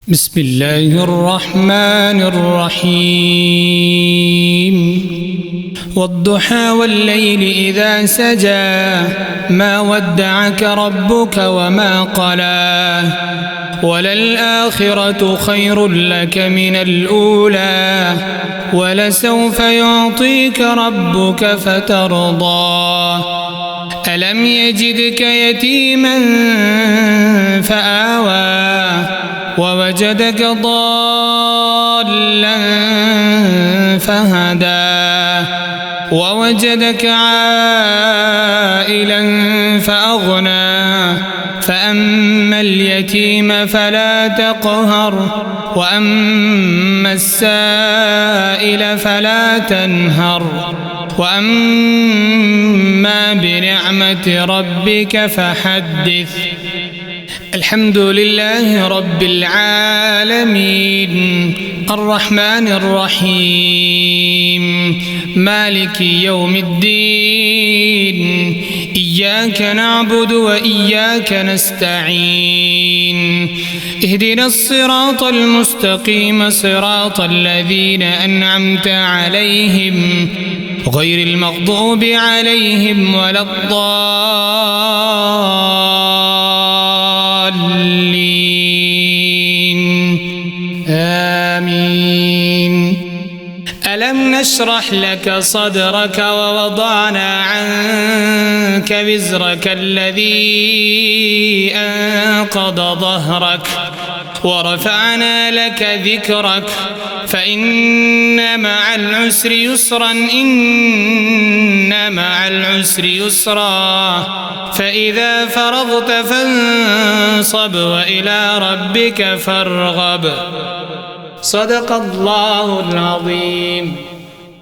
بسم الله الرحمن الرحيم والضحى والليل إذا سجى ما ودعك ربك وما قلى وللآخرة خير لك من الأولى ولسوف يعطيك ربك فترضى ألم يجدك يتيما فآوى ووجدك ضالا فهدى ووجدك عائلا فأغنى فأما اليتيم فلا تقهر وأما السائل فلا تنهر وأما بنعمة ربك فحدث. الحمد لله رب العالمين الرحمن الرحيم مالك يوم الدين إياك نعبد وإياك نستعين اهدنا الصراط المستقيم صراط الذين أنعمت عليهم غير المغضوب عليهم ولا الضالين آمين. ألم نشرح لك صدرك ووضعنا عنك وزرك الذي أنقض ظهرك ورفعنا لك ذكرك فإن مع العسر يسرا إن مع العسر يسرا فإذا فرغت فانصب وإلى ربك فارغب. صدق الله العظيم.